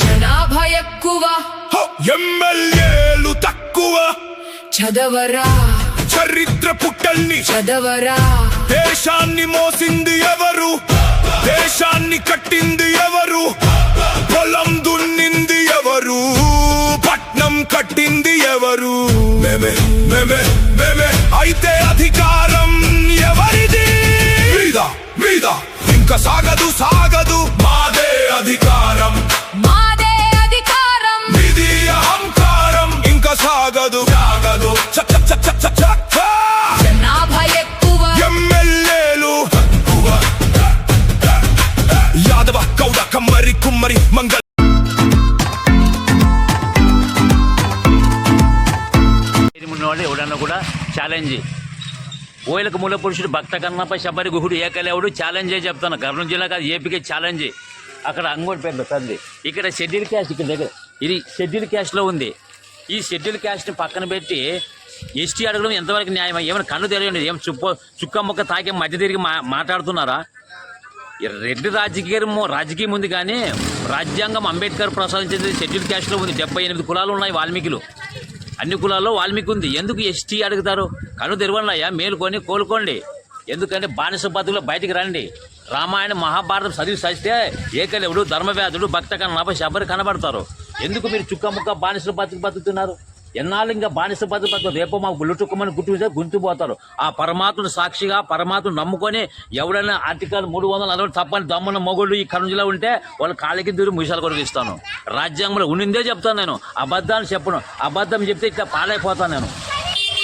జనాభా ఎక్కువ ఎమ్మెల్యేలు తక్కువ చదవరా చరిత్ర పుట్టల్ని చదవరా దేశాన్ని మోసింది ఎవరు దేశాన్ని కట్టింది ఎవరు పొలం దున్నింది ఎవరు పట్నం కట్టింది ఎవరు మేమే మేమే మేమే అయితే అధికారం ఎవరిది మీద మీద ఇంకా సాగదు సాగదు మాదే అధికారం మాదే అధికారం ఇది అహంకారం ఇంకా సాగదు సాగదు జనాభా ఎక్కువ ఎమ్మెల్యేలు తక్కువ యాదవ గౌడ కమ్మరి కుమ్మరి మంగళ ఉన్నవాళ్ళు ఎవడన్నా కూడా ఛాలెంజ్ ఓయలకు మూల పురుషుడు భక్త కన్నప్ప శబరి గుహుడు ఏకలేవుడు ఛాలెంజ్ అయ్యి చెప్తాను. కర్నూలు జిల్లా కాదు ఏపీకే ఛాలెంజ్. అక్కడ అంగోటిపేటలో తల్లి ఇక్కడ షెడ్యూల్ క్యాస్ట్ ఇక్కడ దగ్గర ఇది షెడ్యూల్ క్యాస్ట్లో ఉంది. ఈ షెడ్యూల్ క్యాస్ట్ని పక్కన పెట్టి ఎస్టీ అడగడం ఎంతవరకు న్యాయం? ఏమైనా కన్ను తెరవండి. ఏం చుక్క ముక్క తాకే మధ్య తిరిగి మాట్లాడుతున్నారా? రెడ్డి రాజకీయం ఉంది కానీ రాజ్యాంగం అంబేద్కర్ ప్రసాదించేది షెడ్యూల్ క్యాస్ట్లో ఉంది. 78 కులాలు ఉన్నాయి వాల్మీకిలు. అన్ని కులాల్లో వాల్మీకి ఉంది. ఎందుకు ఎస్టీ అడుగుతారు? కను తెరవన్నయ్యా, మేలుకొని కోలుకోండి. ఎందుకంటే బానిస బతుకులో బయటికి రండి. రామాయణ మహాభారతం చదివిస్తే ఏకలేవుడు ధర్మవ్యాధుడు భక్త కన్నప్ప శబరి కనబడతారు. ఎందుకు మీరు చుక్క ముక్క బానిసలు బతుకుతున్నారు? ఎన్నాళ్ళు ఇంకా బానిస బతుకు రేపు మాకు గుళ్ళుటుక్కమని గుంతుపోతారు. ఆ పరమాత్ముడు సాక్షిగా పరమాత్ముడు నమ్ముకొని ఎవడైనా ఆర్టికల్ 340 తప్పని దమ్మున మొగుళ్ళు ఈ కర్నూలు జిల్లా ఉంటే వాళ్ళ కాళ్ళకి దూరి ముషాలు కొరిగిస్తాను. రాజ్యాంగంలో ఉండిందే చెప్తాను నేను, అబద్ధాన్ని చెప్పను. అబద్ధం చెప్తే ఇట్లా పాలైపోతాను నేను.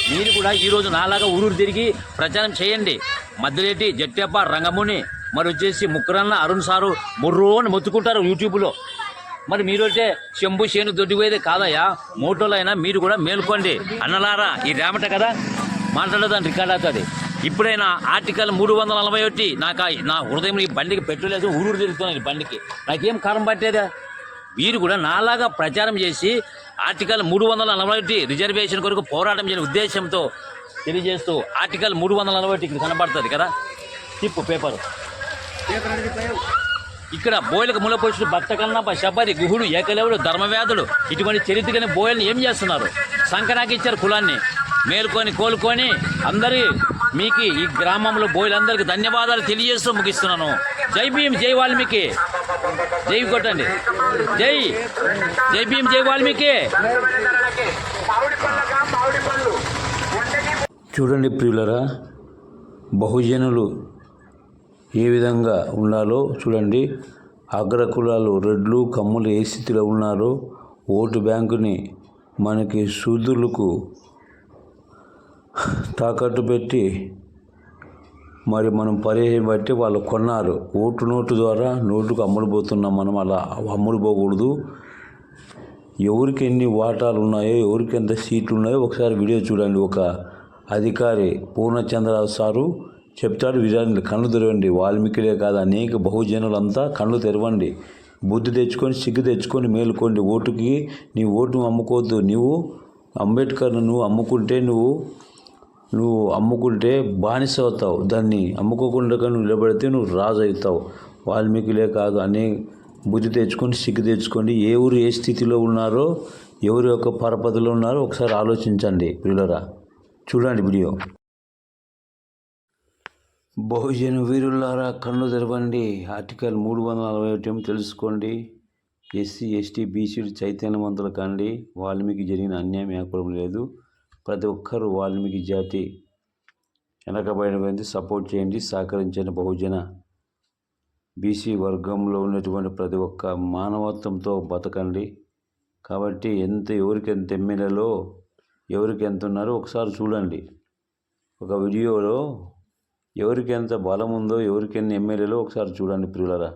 మీరు కూడా ఈరోజు నాలాగా ఊరూరు తిరిగి ప్రచారం చేయండి. మధ్యలేటి జట్టెప్ప రంగముని మరి వచ్చేసి ముక్కరన్న అరుణ్ సారు ముర్రో అని మొత్తుకుంటారు యూట్యూబ్లో. మరి మీరంటే చెంబు చేను దొడ్డిపోయేదే కాదయ్యా. మోటోలో అయినా మీరు కూడా మేల్కోండి అన్నలారా. ఈ రేమట కదా మాట్లాడదాన్ని రికార్డ్ అవుతుంది. ఇప్పుడైనా ఆర్టికల్ 341 నా హృదయంలో ఈ బండికి పెట్రోల్ వేసి ఊరూరు తిరుగుతున్నాను. ఈ బండికి నాకేం కారం పట్టేదా? మీరు కూడా నాలాగా ప్రచారం చేసి ఆర్టికల్ 341 రిజర్వేషన్ కొరకు పోరాటం చేయని ఉద్దేశంతో తెలియజేస్తూ ఆర్టికల్ 341 ఇక్కడ కనబడుతుంది కదా, తిప్పు పేపరు. ఇక్కడ బోయలకు మూలపురుషుడు భక్త కన్నప్ప శబరి గుహుడు ఏకలేవుడు ధర్మవ్యాధుడు ఇటువంటి చరిత్రని బోయల్ని ఏం చేస్తున్నారు? సంకనాకి ఇచ్చారు కులాన్ని. మేలుకొని కోలుకొని అందరి మీకు ఈ గ్రామంలో బోయలందరికీ ధన్యవాదాలు తెలియజేస్తూ ముగిస్తున్నాను. జై భీమ్, జై వాల్మీకి, జై కొట్టండి. జై జై భీమ్, జై వాల్మీకి. చూడండి ప్రియులరా, బహుజనులు ఏ విధంగా ఉండాలో చూడండి. అగ్రకులాలు రెడ్లు కమ్ములు ఏ స్థితిలో ఉన్నారో, ఓటు బ్యాంకుని మనకి శూద్రులకు తాకట్టు పెట్టి మరి మనం పర్యాయం బట్టి వాళ్ళు కొన్నారు. నోటు ద్వారా నోటుకు అమ్ముడుపోతున్నాం. మనం అలా అమ్ముడుపోకూడదు. ఎవరికి ఎన్ని వాటాలు ఉన్నాయో, ఎవరికి ఎంత సీట్లు ఉన్నాయో ఒకసారి వీడియో చూడండి. ఒక అధికారి పూర్ణచంద్రరావు సారు చెప్తాడు, విధాన్ని కళ్ళు తెరవండి. వాల్మీకిలే కాదు, అనేక బహుజనులంతా కళ్ళు తెరవండి. బుద్ధి తెచ్చుకొని సిగ్గు తెచ్చుకొని మేలుకోండి. ఓటుకి నీ ఓటు అమ్ముకోవద్దు. నువ్వు అంబేద్కర్ను నువ్వు అమ్ముకుంటే బానిస అవుతావు. దాన్ని అమ్ముకోకుండా నువ్వు నిలబడితే నువ్వు రాజు అవుతావు. వాల్మీకిలే కాదు, బుద్ధి తెచ్చుకొని సిగ్గు తెచ్చుకోండి. ఏ ఊరు ఏ స్థితిలో ఉన్నారో, ఎవరి యొక్క పరపతిలో ఉన్నారో ఒకసారి ఆలోచించండి పిల్లరా. చూడండి వీడియో. బహుజన వీరులారా కళ్ళు తెరవండి. ఆర్టికల్ 341 తెలుసుకోండి. ఎస్సీ ఎస్టీ బీసీలు చైతన్యవంతులు కండి. వాల్మీకి జరిగిన అన్యాయం ఏర్పడం లేదు. ప్రతి ఒక్కరూ వాల్మీకి జాతి వెనకబడిన సపోర్ట్ చేయండి, సహకరించండి. బహుజన బీసీ వర్గంలో ఉన్నటువంటి ప్రతి ఒక్క మానవత్వంతో బతకండి. కాబట్టి ఎవరికి ఎంత ఎమ్మెల్యేలో ఎవరికి ఎంత ఉన్నారో ఒకసారి చూడండి. ఒక వీడియోలో ఎవరికి ఎంత బలం ఉందో, ఎవరికి ఎన్ని ఎమ్మెల్యేలో ఒకసారి చూడండి ప్రియులరా.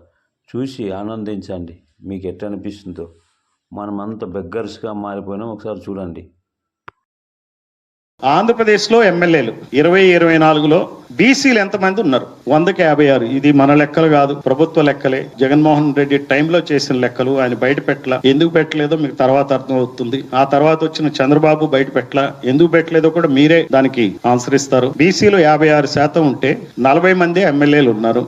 చూసి ఆనందించండి. మీకు ఎట్లా అనిపిస్తుందో. మనమంతా బెగ్గర్స్గా మారిపోయినాం. ఒకసారి చూడండి. ఆంధ్రప్రదేశ్లో ఎమ్మెల్యేలు 2024లో బీసీలు ఎంతమంది ఉన్నారు? 100కి 56. ఇది మన లెక్కలు కాదు, ప్రభుత్వ లెక్కలే. జగన్మోహన్ రెడ్డి టైంలో చేసిన లెక్కలు. ఆయన బయట పెట్టలా. ఎందుకు పెట్టలేదో మీకు తర్వాత అర్థం అవుతుంది. ఆ తర్వాత వచ్చిన చంద్రబాబు బయట పెట్టలా. ఎందుకు పెట్టలేదో కూడా మీరే దానికి ఆన్సర్ ఇస్తారు. బీసీలు 56% ఉంటే 40 మంది ఎమ్మెల్యేలు ఉన్నారు.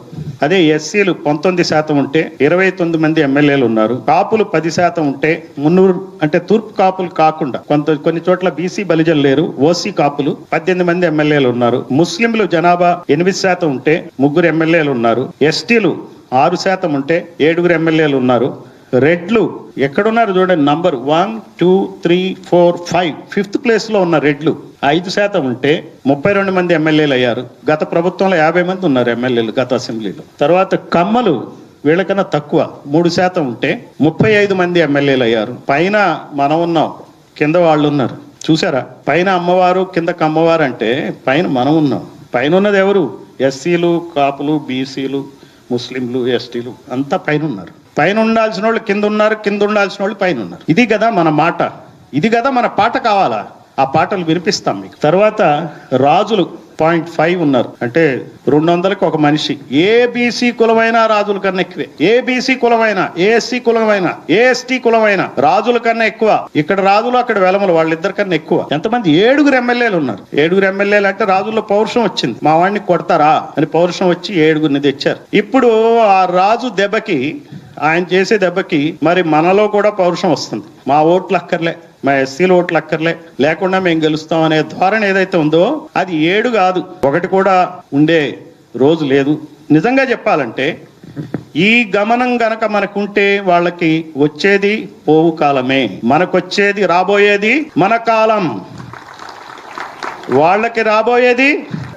అదే ఎస్సీలు 19% ఉంటే 29 మంది ఎమ్మెల్యేలు ఉన్నారు. కాపులు 10% ఉంటే 300, అంటే తూర్పు కాపులు కాకుండా కొన్ని చోట్ల బీసీ బలిజలు లేరు, ఓసీ కాపులు 18 మంది ఎమ్మెల్యేలు ఉన్నారు. ముస్లింలు జనాభా 8% ఉంటే 3 ఎమ్మెల్యేలు ఉన్నారు. ఎస్టీలు 6% ఉంటే 7 ఎమ్మెల్యేలు ఉన్నారు. రెడ్లు ఎక్కడున్నారు చూడండి, నంబర్ 1, 2, 3, 4, 5, 5th ప్లేస్ లో ఉన్న రెడ్లు 5% ఉంటే 32 మంది ఎమ్మెల్యేలు అయ్యారు. గత ప్రభుత్వంలో 50 మంది ఉన్నారు ఎమ్మెల్యేలు గత అసెంబ్లీలో. తర్వాత కమ్మలు వీళ్ళకన్నా తక్కువ 3% ఉంటే 35 మంది ఎమ్మెల్యేలు అయ్యారు. పైన మనం ఉన్నాం, కింద వాళ్ళు ఉన్నారు. చూసారా, పైన అమ్మవారు కింద కమ్మవారు అంటే పైన మనం ఉన్నాం. పైన ఉన్నది ఎవరు? ఎస్సీలు, కాపులు, బీసీలు, ముస్లింలు, ఎస్టీలు అంతా పైన ఉన్నారు. పైన ఉండాల్సిన వాళ్ళు కింద ఉన్నారు, కింద ఉండాల్సిన వాళ్ళు పైన ఉన్నారు. ఇది కదా మన మాట, ఇది కదా మన పాట. కావాలా? ఆ పాటలు వినిపిస్తాం మీకు. తర్వాత రాజులు 0.5 ఉన్నారు, అంటే 200కి ఒక మనిషి. ఏబీసీ కులమైన రాజుల కన్నా ఎక్కువే. ఏబీసీ కులమైన, ఏఎస్సీ కులమైన, ఏఎస్టీ కులమైన రాజుల కన్నా ఎక్కువ. ఇక్కడ రాజులు, అక్కడ వెలమలు, వాళ్ళిద్దరికన్నా ఎక్కువ. ఎంతమంది? 7 ఎమ్మెల్యేలు ఉన్నారు. 7 ఎమ్మెల్యేలు అంటే రాజుల్లో పౌరుషం వచ్చింది. మా వాడిని కొడతారా అని పౌరుషం వచ్చి 7 తెచ్చారు. ఇప్పుడు ఆ రాజు దెబ్బకి, ఆయన చేసే దెబ్బకి మరి మనలో కూడా పౌరుషం వస్తుంది. మా ఓట్లు అక్కర్లే, మా ఎస్సీల ఓట్లు అక్కర్లే, లేకుండా మేము గెలుస్తాం అనే ధోరణి ఏదైతే ఉందో అది 7 కాదు, 1 కూడా ఉండే రోజు లేదు. నిజంగా చెప్పాలంటే ఈ గమనం గనక మనకుంటే వాళ్ళకి వచ్చేది పోవు కాలమే, మనకొచ్చేది రాబోయేది మన కాలం. వాళ్ళకి రాబోయేది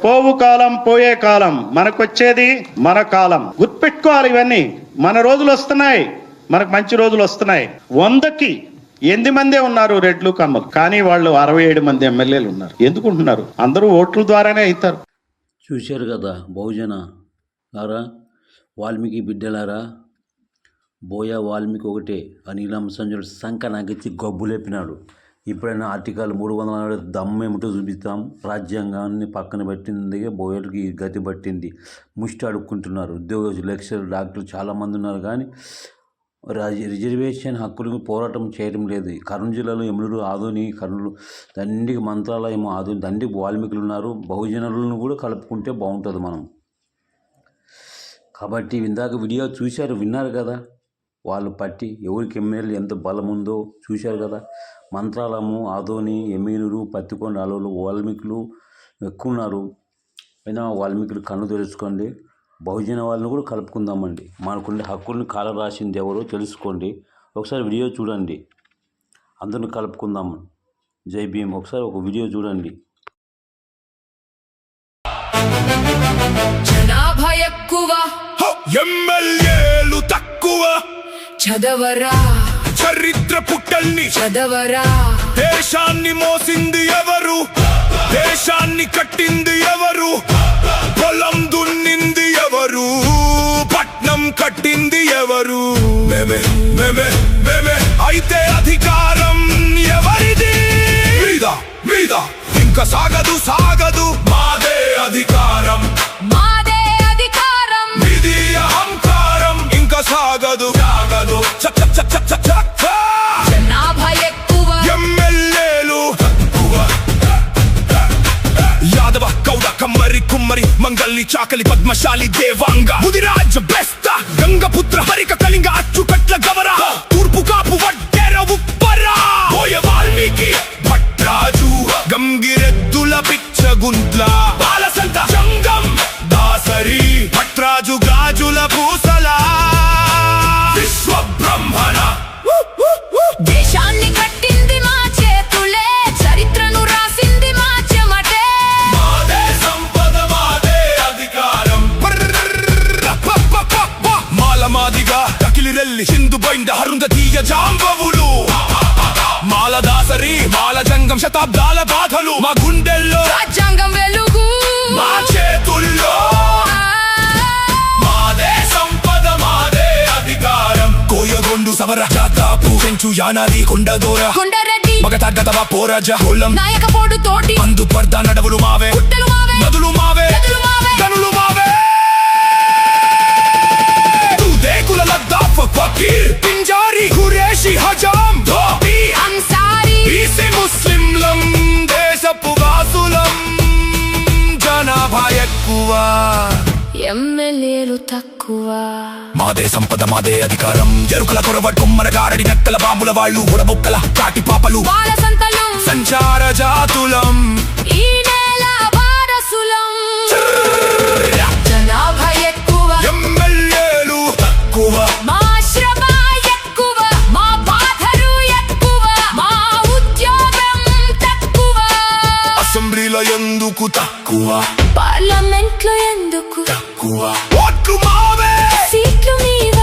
పోవు కాలం, పోయే కాలం. మనకొచ్చేది మన కాలం. గుర్తుపెట్టుకోవాలి ఇవన్నీ. మన రోజులు వస్తున్నాయి, మనకు మంచి రోజులు వస్తున్నాయి. 100కి 8 మందే ఉన్నారు రెడ్లు, కమ్మలు, కానీ వాళ్ళు 67 మంది ఎమ్మెల్యేలు ఉన్నారు. ఎందుకుంటున్నారు? అందరూ ఓట్ల ద్వారానే అవుతారు. చూశారు కదా బహుజన లారా, వాల్మీకి బిడ్డలారా, బోయా వాల్మీకి ఒకటే. ఆ నీలం సంజయుడు సంఖ నాకెత్తి గబ్బులేపినాడు. ఇప్పుడైనా ఆర్టికల్ 340 దమ్మేమిటో చూపిస్తాం. రాజ్యాంగాన్ని పక్కన పెట్టింది బోయలకి గతి పట్టింది. ముష్టి అడుక్కుంటున్నారు. ఉద్యోగస్తులు, లెక్చరర్లు, డాక్టర్లు చాలామంది ఉన్నారు, కానీ రిజర్వేషన్ హక్కులకు పోరాటం చేయడం లేదు. కర్నూలు జిల్లాలో ఎమ్మెల్యేలు ఆదోని, కర్నూలు, దండికి మంత్రాలయం ఆదోని, దండికి వాల్మీకులు ఉన్నారు. బహుజనులను కూడా కలుపుకుంటే బాగుంటుంది మనం. కాబట్టి ఇందాక వీడియో చూశారు, విన్నారు కదా, వాళ్ళు పట్టి ఎవరికి ఎమ్మెల్యే ఎంత బలం ఉందో చూశారు కదా. మంత్రాలము, ఆదోని, ఎమ్మెల్యేలు, పత్తికొండ, అలవులు వాల్మీకులు ఎక్కువ ఉన్నారు. అయినా వాల్మీకులు కన్ను తెలుసుకోండి. బహుజన వాళ్ళని కూడా కలుపుకుందామండి. మనకుండే హక్కుల్ని కాల రాసింది ఎవరో తెలుసుకోండి. ఒకసారి వీడియో చూడండి, అందరిని కలుపుకుందాం. జై భీమ్. ఒకసారి ఒక వీడియో చూడండి. జనాభా ఎక్కువ, ఎమ్మెల్యేలు తక్కువ. చదవరా చరిత్ర పుట్టల్ని చదవరా. దేశాన్ని మోసింది ఎవరు? దేశాన్ని కట్టింది ఎవరు? పొలం దున్నింది ఎవరు? పట్నం కట్టింది ఎవరు? మేమే మేమే మేమే. అయితే అధికారం ఎవరిది? మీద మీద ఇంకా సాగదు సాగదు. మాదే అధికారం, మాదే అధికారం. ఇది అహంకారం. ఇంకా సాగదు సాగదు. జనాభా ఎక్కువ, ఎమ్మెల్యేలు తక్కువ. యాదవ, గౌడ, కమ్మరి, కుమ్మరి, మంగల్ని, చాకలి, పద్మశాలి, దేవాంగ, ముదిరాజ, బెస్త, గంగపుత్ర, హరిక, కళింగ, అచ్చుకట్ల, గవర, తూర్పు కాపు, వడ్డెర, ఉప్పరా, బోయ వాల్మీకి, భట్రాజు, గంగిరెద్దుల, పిచ్చగుంట్ల, బాలసంత, జంగం, దాసరి, భట్రాజు, గాజుల, పూసల, విశ్వబ్రహ్మణ. దేశాన్ని కట్టింది మా చేతులే, చరిత్రను రాసింది మా చెమటే. మాదే సంపద, మాదే అధికారం. మాల మాదిగా, కకిలిరెల్లి, సింధు బైండ, హరుంధతీయ, జాంబవులు, మాల దాసరి, మాల జంగం, శతాబ్దాల బాధలు మా గుండెల్లో. రాజ్యాంగం వెలుగు మా చేతుల్లో. మాదే సంపద, మాదే అధికారం. కోయగొండు, సవర, జాతాపు, పెంచు, యానాది, కొండదోర, కొండరెడ్డి, మగ తగ్గతవ, పోరాజ, కొల్లం, నాయకపోడు, తోటి, అందు, పర్ద, నడవులు మావే, పుట్టలు మావే, నదులు మావే. గదులు మావే గనులు మావే తుదేకుల లద్దాఫ్ ఫకీర్ పింజారి ఖురేషి హజాం ధోబీ అన్సారీ బీసీ ముస్లింలం దేశపు వాసులం జనాభా ఎక్కువ ఎమ్మెల్యేలు తక్కువ మాదే సంపద మాదే అధికారం ఎరుకల కొరవ కొమ్మర గారడి నక్కల బాంబుల వాళ్ళు ఉడబొక్కల కాటి పాపలు బాల సంతలం సంచార జాతులం ఈ నేల వారసులం జనాభా ఎక్కువ ఎమ్మెల్యేలు తక్కువ మా శ్రమ ఎక్కువ మా బాధలు ఎక్కువ మా ఉద్యోగం తక్కువ అసెంబ్లీలో ఎందుకు తక్కువ పార్లమెంట్లో ఎందుకు తక్కువ ఓట్లు మావే సీట్లు మీద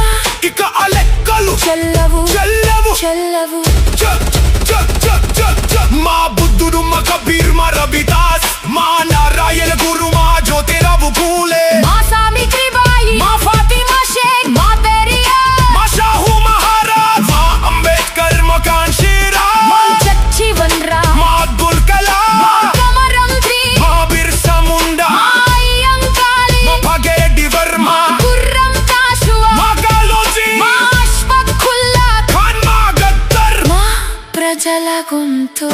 ఇక ఆ లెక్కలు చెల్లవు చెల్లవు చెల్లవు చ, చ, చ, చ, చ. మా బుద్ధుడు మా కబీర్ మా రవిదాస్ మా నారాయణ గురు మా జ్యోతిరావు పూలే మా సావిత్రిబాయి మా ఫాతిమా షేక్ మా పెరియార్ మా షాహు మహారాజ్ మా అంబేద్కర్ మా కాన్షీరామ్ మా జగ్జీవన్ రామ్ మా అబ్దుల్ కలాం మా కమరం శ్రీ మా బిర్సా ముండా మా అయ్యంకాళి మా భాగ్యరెడ్డి వర్మ మా గుర్రం కాశువా మా కాళోజీ మా అష్ఫాక్ ఖుల్లా ఖాన్ మా గద్దర్ మా ప్రజల గొంతు